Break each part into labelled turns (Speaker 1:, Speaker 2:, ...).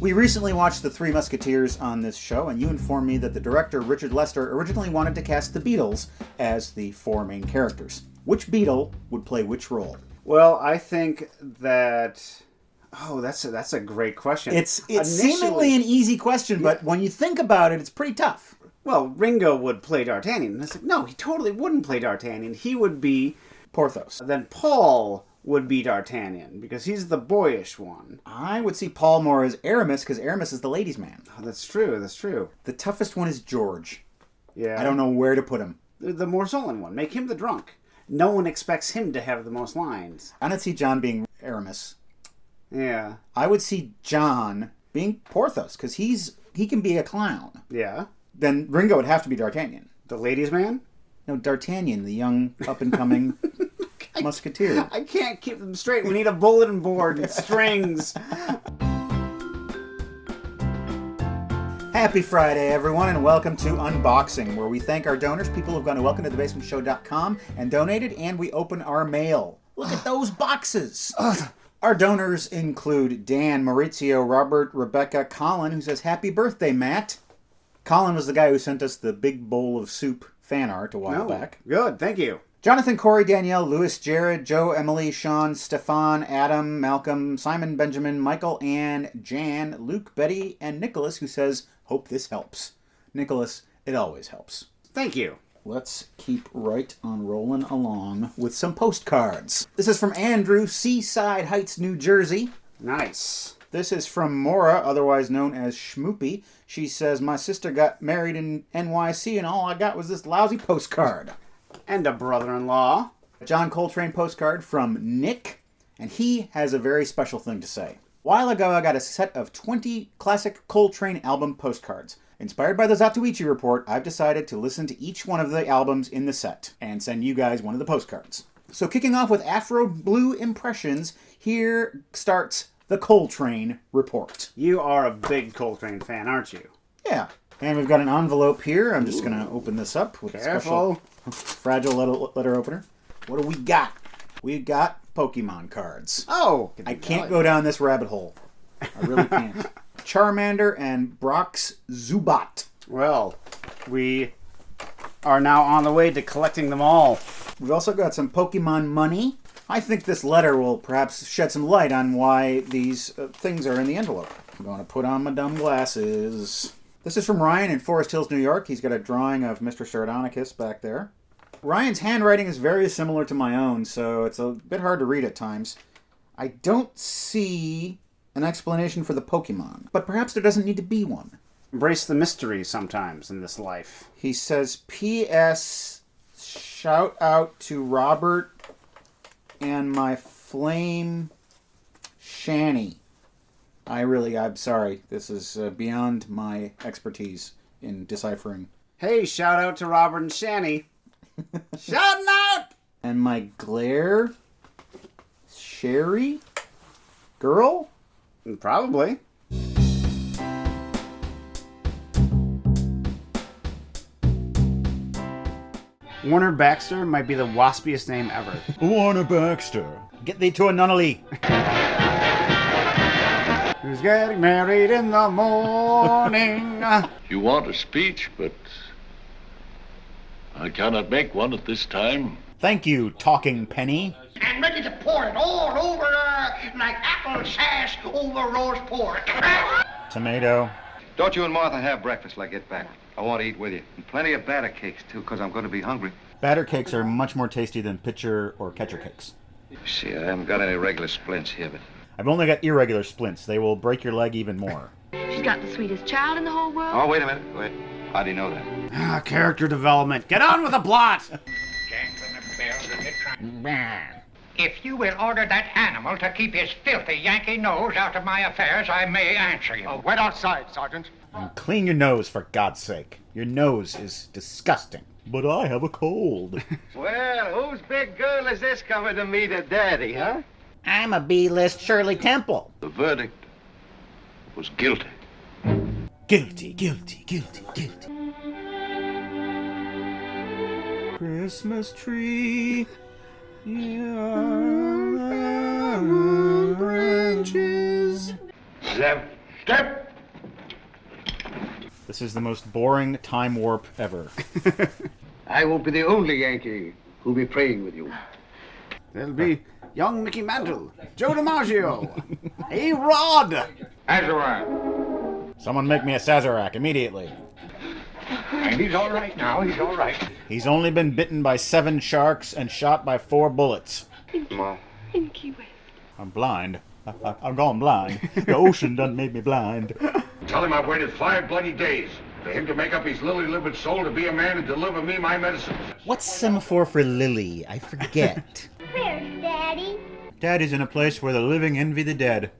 Speaker 1: We recently watched The Three Musketeers on this show, and you informed me that the director, Richard Lester, originally wanted to cast the Beatles as the four main characters. Which Beatle would play which role?
Speaker 2: Well, I think that... Oh, that's a great question.
Speaker 1: It's seemingly an easy question, but when you think about it, it's pretty tough.
Speaker 2: Well, Ringo would play D'Artagnan. And I said, no, he totally wouldn't play D'Artagnan. He would be...
Speaker 1: Porthos.
Speaker 2: Then Paul would be D'Artagnan, because he's the boyish one.
Speaker 1: I would see Paul more as Aramis, because Aramis is the ladies' man.
Speaker 2: Oh, that's true.
Speaker 1: The toughest one is George.
Speaker 2: Yeah.
Speaker 1: I don't know where to put him.
Speaker 2: The more sullen one. Make him the drunk. No one expects him to have the most lines.
Speaker 1: I don't see John being Aramis.
Speaker 2: Yeah.
Speaker 1: I would see John being Porthos, because he can be a clown.
Speaker 2: Yeah.
Speaker 1: Then Ringo would have to be D'Artagnan.
Speaker 2: The ladies' man?
Speaker 1: No, D'Artagnan, the young, up-and-coming Musketeer.
Speaker 2: I can't keep them straight. We need a bulletin board and strings.
Speaker 1: Happy Friday, everyone, and welcome to Unboxing, where we thank our donors, people who've gone to welcometothebasementshow.com and donated, and we open our mail. Look at those boxes! Our donors include Dan, Maurizio, Robert, Rebecca, Colin, who says, "Happy birthday, Matt." Colin was the guy who sent us the big bowl of soup fan art a while back.
Speaker 2: Good, thank you.
Speaker 1: Jonathan, Corey, Danielle, Louis, Jared, Joe, Emily, Sean, Stefan, Adam, Malcolm, Simon, Benjamin, Michael, Ann, Jan, Luke, Betty, and Nicholas, who says, "Hope this helps." Nicholas, it always helps.
Speaker 2: Thank you.
Speaker 1: Let's keep right on rolling along with some postcards. This is from Andrew, Seaside Heights, New Jersey.
Speaker 2: Nice.
Speaker 1: This is from Maura, otherwise known as Schmoopy. She says, "My sister got married in NYC and all I got was this lousy postcard."
Speaker 2: And a brother-in-law.
Speaker 1: John Coltrane postcard from Nick, and he has a very special thing to say. "A while ago, I got a set of 20 classic Coltrane album postcards. Inspired by the Zatoichi report, I've decided to listen to each one of the albums in the set and send you guys one of the postcards. So kicking off with Afro Blue Impressions, here starts the Coltrane report."
Speaker 2: You are a big Coltrane fan, aren't you?
Speaker 1: Yeah. And we've got an envelope here. I'm just going to open this up with a special fragile letter opener. What do we got? We got Pokemon cards.
Speaker 2: Oh!
Speaker 1: I can't go down this rabbit hole. I really can't. Charmander and Brock's Zubat.
Speaker 2: Well, we are now on the way to collecting them all.
Speaker 1: We've also got some Pokemon money. I think this letter will perhaps shed some light on why these things are in the envelope. I'm going to put on my dumb glasses. This is from Ryan in Forest Hills, New York. He's got a drawing of Mr. Sardonicus back there. Ryan's handwriting is very similar to my own, so it's a bit hard to read at times. I don't see an explanation for the Pokemon, but perhaps there doesn't need to be one.
Speaker 2: Embrace the mystery sometimes in this life.
Speaker 1: He says, "P.S. Shout out to Robert and my flame Shanny." I'm sorry. This is beyond my expertise in deciphering.
Speaker 2: Hey, shout out to Robert and Shanny. Shouting out!
Speaker 1: And my glare Sherry girl?
Speaker 2: Probably. Warner Baxter might be the waspiest name ever.
Speaker 1: Warner Baxter. Get thee to a nunnery.
Speaker 2: Who's getting married in the morning?
Speaker 3: You want a speech, but I cannot make one at this time.
Speaker 1: Thank you, Talking Penny.
Speaker 4: And ready to pour it all over like apple sash over roast pork.
Speaker 1: Tomato.
Speaker 5: Don't you and Martha have breakfast till I get back. I want to eat with you. And plenty of batter cakes, too, because I'm going to be hungry.
Speaker 1: Batter cakes are much more tasty than pitcher or catcher cakes.
Speaker 5: See, I haven't got any regular splints here, but...
Speaker 1: I've only got irregular splints. They will break your leg even more.
Speaker 6: She's got the sweetest child in the whole world.
Speaker 5: Oh, wait a minute. Wait. How do you know that?
Speaker 2: Character development. Get on with the plot!
Speaker 4: If you will order that animal to keep his filthy Yankee nose out of my affairs, I may answer you.
Speaker 7: Wait outside, Sergeant.
Speaker 1: And clean your nose, for God's sake. Your nose is disgusting. But I have a cold.
Speaker 5: Well, whose big girl is this coming to meet her daddy, huh?
Speaker 1: I'm a B-list Shirley Temple.
Speaker 3: The verdict was guilty.
Speaker 1: Guilty, guilty, guilty, guilty. Christmas tree, your branches.
Speaker 4: The
Speaker 3: Step!
Speaker 1: This is the most boring time warp ever.
Speaker 7: I won't be the only Yankee who'll be praying with you.
Speaker 2: There'll be young Mickey Mantle, Joe DiMaggio, A-Rod.
Speaker 4: Azariah.
Speaker 1: Someone make me a Sazerac immediately.
Speaker 4: And he's all right now. He's all right.
Speaker 1: He's only been bitten by 7 sharks and shot by 4 bullets.
Speaker 7: Ma.
Speaker 6: In Key West.
Speaker 1: I'm blind. I'm going blind. The ocean done made me blind.
Speaker 3: Tell him I've waited 5 bloody days for him to make up his lily-livered soul to be a man and deliver me my medicine.
Speaker 1: What's semaphore for Lily? I forget.
Speaker 8: Where's Daddy?
Speaker 1: Daddy's in a place where the living envy the dead.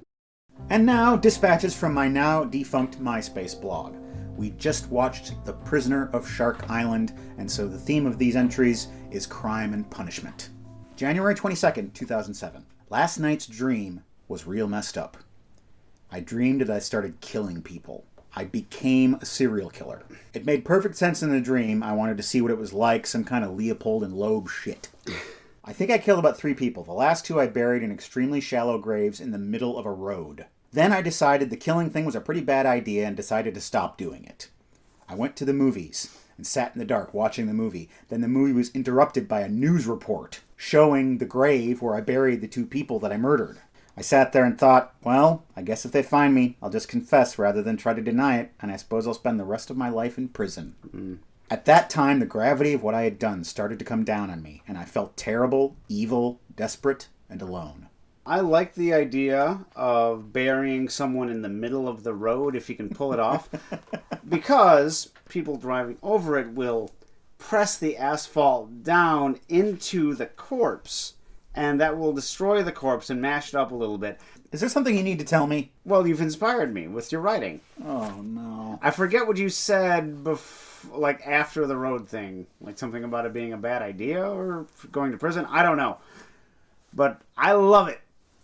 Speaker 1: And now, dispatches from my now defunct MySpace blog. We just watched The Prisoner of Shark Island, and so the theme of these entries is crime and punishment. January 22nd, 2007. Last night's dream was real messed up. I dreamed that I started killing people. I became a serial killer. It made perfect sense in the dream. I wanted to see what it was like, some kind of Leopold and Loeb shit. I think I killed about 3 people. The last 2 I buried in extremely shallow graves in the middle of a road. Then I decided the killing thing was a pretty bad idea and decided to stop doing it. I went to the movies and sat in the dark watching the movie. Then the movie was interrupted by a news report showing the grave where I buried the 2 people that I murdered. I sat there and thought, well, I guess if they find me, I'll just confess rather than try to deny it, and I suppose I'll spend the rest of my life in prison. At that time, the gravity of what I had done started to come down on me, and I felt terrible, evil, desperate, and alone.
Speaker 2: I like the idea of burying someone in the middle of the road if you can pull it off, because people driving over it will press the asphalt down into the corpse, and that will destroy the corpse and mash it up a little bit.
Speaker 1: Is there something you need to tell me?
Speaker 2: Well, you've inspired me with your writing.
Speaker 1: Oh, no.
Speaker 2: I forget what you said like after the road thing. Like something about it being a bad idea or going to prison. I don't know. But I love it.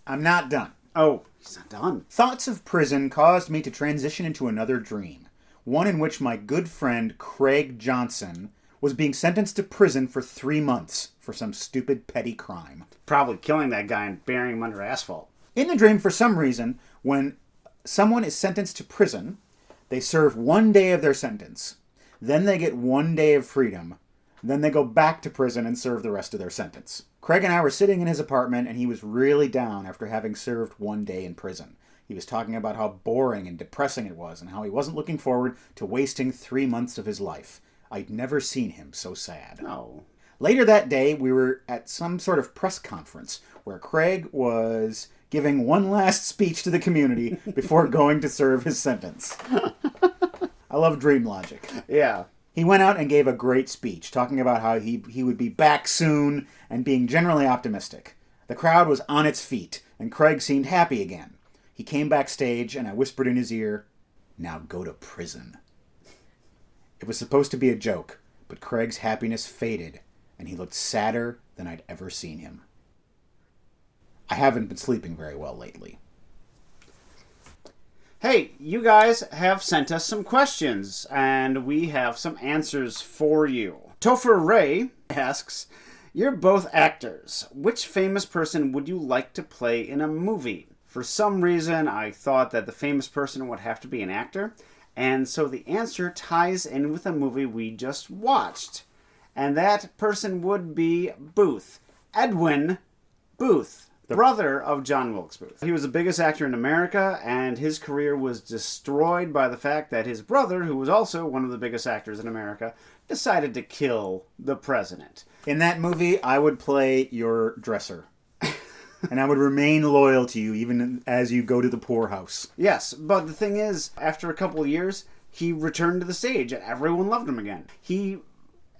Speaker 1: I'm not done.
Speaker 2: Oh, he's not done.
Speaker 1: Thoughts of prison caused me to transition into another dream. One in which my good friend Craig Johnson was being sentenced to prison for 3 months for some stupid petty crime.
Speaker 2: Probably killing that guy and burying him under asphalt.
Speaker 1: In the dream, for some reason, when someone is sentenced to prison, they serve 1 day of their sentence. Then they get 1 day of freedom. Then they go back to prison and serve the rest of their sentence. Craig and I were sitting in his apartment, and he was really down after having served 1 day in prison. He was talking about how boring and depressing it was, and how he wasn't looking forward to wasting 3 months of his life. I'd never seen him so sad.
Speaker 2: No.
Speaker 1: Later that day, we were at some sort of press conference where Craig was giving one last speech to the community before going to serve his sentence. I love dream logic.
Speaker 2: Yeah.
Speaker 1: He went out and gave a great speech, talking about how he would be back soon and being generally optimistic. The crowd was on its feet, and Craig seemed happy again. He came backstage, and I whispered in his ear, "Now go to prison." It was supposed to be a joke, but Craig's happiness faded, and he looked sadder than I'd ever seen him. I haven't been sleeping very well lately.
Speaker 2: Hey, you guys have sent us some questions, and we have some answers for you. Topher Ray asks, you're both actors. Which famous person would you like to play in a movie? For some reason, I thought that the famous person would have to be an actor, and so the answer ties in with a movie we just watched. And that person would be Booth. Edwin Booth. Brother of John Wilkes Booth. He was the biggest actor in America, and his career was destroyed by the fact that his brother, who was also one of the biggest actors in America, decided to kill the president.
Speaker 1: In that movie, I would play your dresser. And I would remain loyal to you even as you go to the poorhouse.
Speaker 2: Yes, but the thing is, after a couple of years, he returned to the stage, and everyone loved him again. He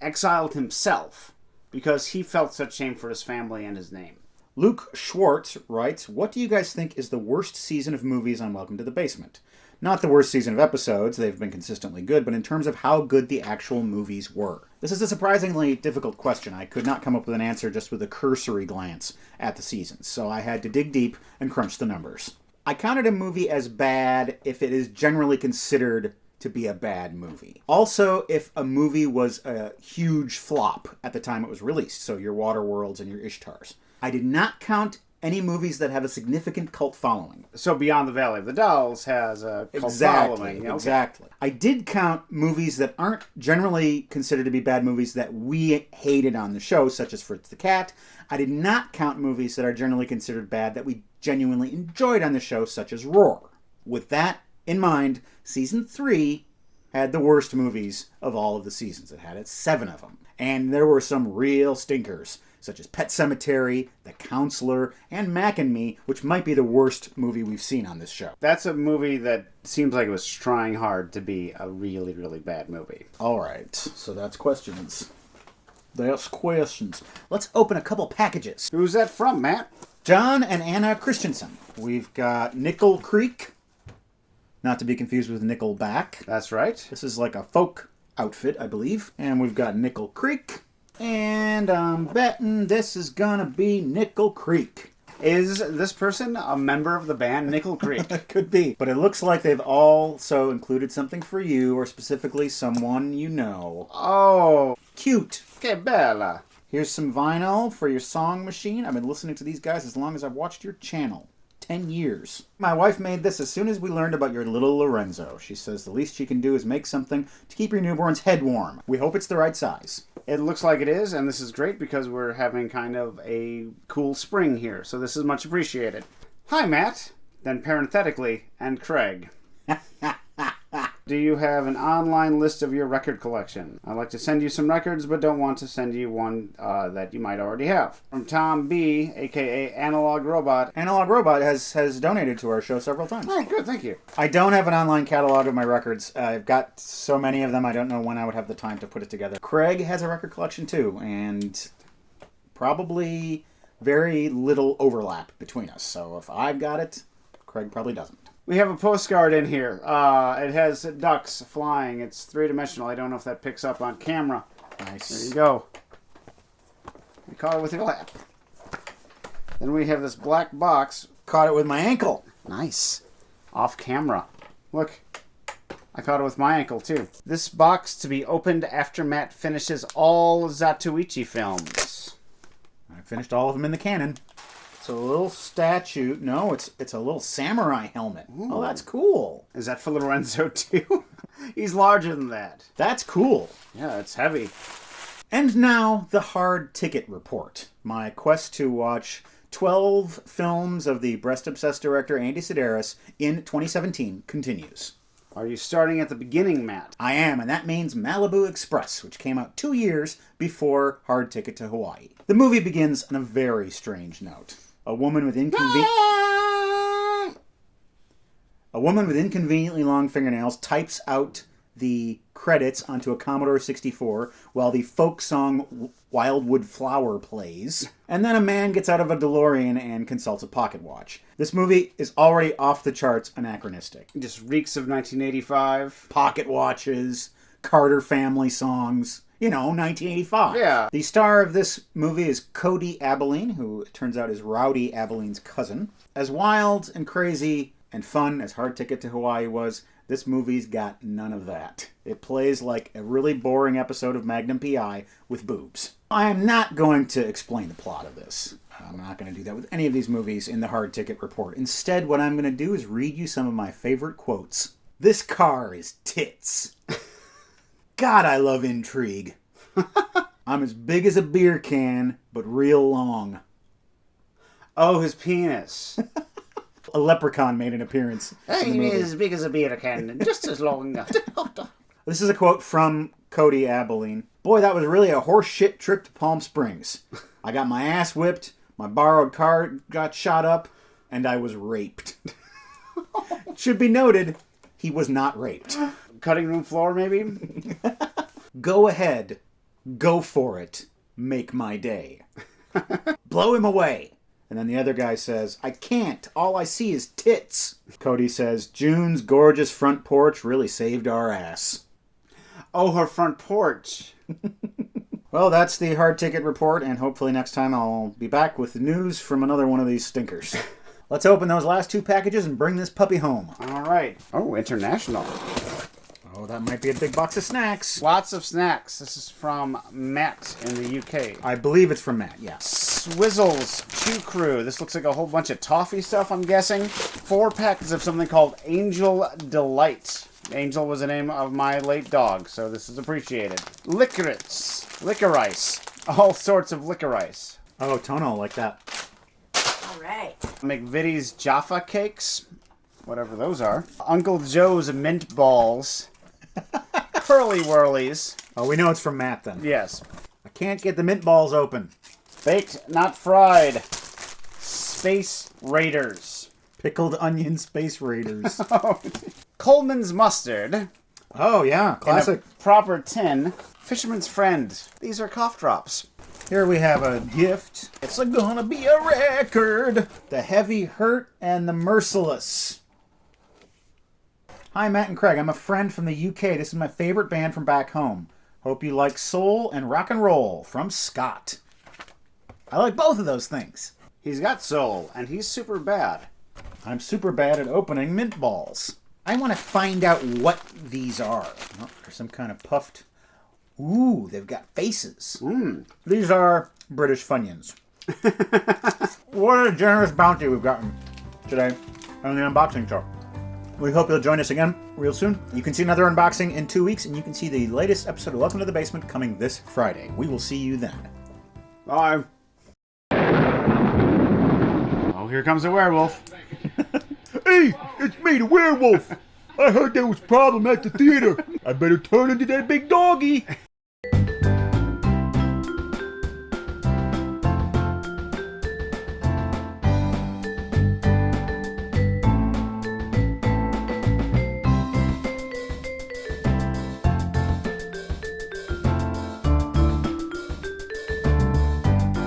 Speaker 2: exiled himself because he felt such shame for his family and his name.
Speaker 1: Luke Schwartz writes, what do you guys think is the worst season of movies on Welcome to the Basement? Not the worst season of episodes, they've been consistently good, but in terms of how good the actual movies were. This is a surprisingly difficult question. I could not come up with an answer just with a cursory glance at the seasons, so I had to dig deep and crunch the numbers. I counted a movie as bad if it is generally considered to be a bad movie. Also, if a movie was a huge flop at the time it was released, so your Waterworlds and your Ishtars. I did not count any movies that have a significant cult following.
Speaker 2: So Beyond the Valley of the Dolls has a cult following. Okay.
Speaker 1: Exactly. I did count movies that aren't generally considered to be bad movies that we hated on the show, such as Fritz the Cat. I did not count movies that are generally considered bad that we genuinely enjoyed on the show, such as Roar. With that in mind, Season 3 had the worst movies of all of the seasons. It had 7 of them. And there were some real stinkers, such as Pet Sematary, The Counselor, and Mac and Me, which might be the worst movie we've seen on this show.
Speaker 2: That's a movie that seems like it was trying hard to be a really, really bad movie.
Speaker 1: All right, so that's questions. That's questions. Let's open a couple packages.
Speaker 2: Who's that from, Matt?
Speaker 1: John and Anna Christensen. We've got Nickel Creek, not to be confused with Nickelback.
Speaker 2: That's right.
Speaker 1: This is like a folk outfit, I believe. And we've got Nickel Creek. And I'm betting this is gonna be Nickel Creek.
Speaker 2: Is this person a member of the band Nickel Creek?
Speaker 1: It could be. But it looks like they've also included something for you, or specifically someone you know.
Speaker 2: Oh.
Speaker 1: Cute.
Speaker 2: Que bella.
Speaker 1: Here's some vinyl for your song machine. I've been listening to these guys as long as I've watched your channel. 10 years. My wife made this as soon as we learned about your little Lorenzo. She says the least she can do is make something to keep your newborn's head warm. We hope it's the right size.
Speaker 2: It looks like it is, and this is great because we're having kind of a cool spring here, so this is much appreciated. Hi, Matt. Then parenthetically, and Craig. Do you have an online list of your record collection? I'd like to send you some records, but don't want to send you one that you might already have. From Tom B., a.k.a. Analog Robot.
Speaker 1: Analog Robot has donated to our show several times.
Speaker 2: Oh, good, thank you.
Speaker 1: I don't have an online catalog of my records. I've got so many of them, I don't know when I would have the time to put it together. Craig has a record collection too, and probably very little overlap between us. So if I've got it, Craig probably doesn't.
Speaker 2: We have a postcard in here. It has ducks flying. It's 3-dimensional. I don't know if that picks up on camera.
Speaker 1: Nice.
Speaker 2: There you go. You caught it with your lap. Then we have this black box.
Speaker 1: Caught it with my ankle.
Speaker 2: Nice. Off camera. Look. I caught it with my ankle, too. This box to be opened after Matt finishes all Zatoichi films.
Speaker 1: I finished all of them in the canon. It's a little statue. No, it's a little samurai helmet. Ooh. Oh, that's cool.
Speaker 2: Is that for Lorenzo, too? He's larger than that.
Speaker 1: That's cool.
Speaker 2: Yeah, it's heavy.
Speaker 1: And now, the hard ticket report. My quest to watch 12 films of the breast-obsessed director Andy Sedaris in 2017 continues.
Speaker 2: Are you starting at the beginning, Matt?
Speaker 1: I am, and that means Malibu Express, which came out 2 years before Hard Ticket to Hawaii. The movie begins on a very strange note. A woman with inconveniently long fingernails types out the credits onto a Commodore 64 while the folk song Wildwood Flower plays. And then a man gets out of a DeLorean and consults a pocket watch. This movie is already off the charts anachronistic.
Speaker 2: It just reeks of 1985.
Speaker 1: Pocket watches, Carter family songs. You know, 1985.
Speaker 2: Yeah.
Speaker 1: The star of this movie is Cody Abilene, who it turns out is Rowdy Abilene's cousin. As wild and crazy and fun as Hard Ticket to Hawaii was, this movie's got none of that. It plays like a really boring episode of Magnum P.I. with boobs. I am not going to explain the plot of this. I'm not going to do that with any of these movies in the Hard Ticket report. Instead, what I'm going to do is read you some of my favorite quotes. This car is tits. God, I love intrigue. I'm as big as a beer can, but real long.
Speaker 2: Oh, his penis.
Speaker 1: A leprechaun made an appearance.
Speaker 2: Hey, as big as a beer can, just as long.
Speaker 1: This is a quote from Cody Abilene. Boy, that was really a horse shit trip to Palm Springs. I got my ass whipped, my borrowed car got shot up, and I was raped. It should be noted, he was not raped.
Speaker 2: Cutting room floor, maybe?
Speaker 1: Go ahead. Go for it. Make my day. Blow him away. And then the other guy says, I can't. All I see is tits. Cody says, June's gorgeous front porch really saved our ass.
Speaker 2: Oh, her front porch.
Speaker 1: Well, that's the Hard Ticket report, and hopefully next time I'll be back with the news from another one of these stinkers. Let's open those last 2 packages and bring this puppy home.
Speaker 2: All right. Oh, international.
Speaker 1: Oh, that might be a big box of snacks.
Speaker 2: Lots of snacks. This is from Matt in the UK.
Speaker 1: I believe it's from Matt, yeah.
Speaker 2: Swizzles Chew Crew. This looks like a whole bunch of toffee stuff, I'm guessing. 4 packets of something called Angel Delight. Angel was the name of my late dog, so this is appreciated. Licorice. All sorts of licorice.
Speaker 1: Oh, Tono, like that.
Speaker 6: All right.
Speaker 2: McVitie's Jaffa Cakes. Whatever those are. Uncle Joe's Mint Balls. Curly Whirlies.
Speaker 1: Oh, we know it's from Matt then.
Speaker 2: Yes.
Speaker 1: I can't get the mint balls open.
Speaker 2: Baked, not fried. Space Raiders.
Speaker 1: Pickled onion space raiders.
Speaker 2: Coleman's Mustard.
Speaker 1: Oh, yeah, classic.
Speaker 2: In a proper tin. Fisherman's Friend. These are cough drops.
Speaker 1: Here we have a gift. It's gonna be a record. The Heavy Hurt and the Merciless. Hi, Matt and Craig. I'm a friend from the UK. This is my favorite band from back home. Hope you like soul and rock and roll. From Scott. I like both of those things.
Speaker 2: He's got soul, and he's super bad.
Speaker 1: I'm super bad at opening mint balls. I want to find out what these are. Oh, there's some kind of puffed... Ooh, they've got faces. These are British Funyuns. What a generous bounty we've gotten today on the unboxing show. We hope you'll join us again real soon. You can see another unboxing in 2 weeks, and you can see the latest episode of Welcome to the Basement coming this Friday. We will see you then.
Speaker 2: Bye. Oh, here comes a werewolf.
Speaker 8: Hey, it's me, the werewolf. I heard there was a problem at the theater. I better turn into that big doggy.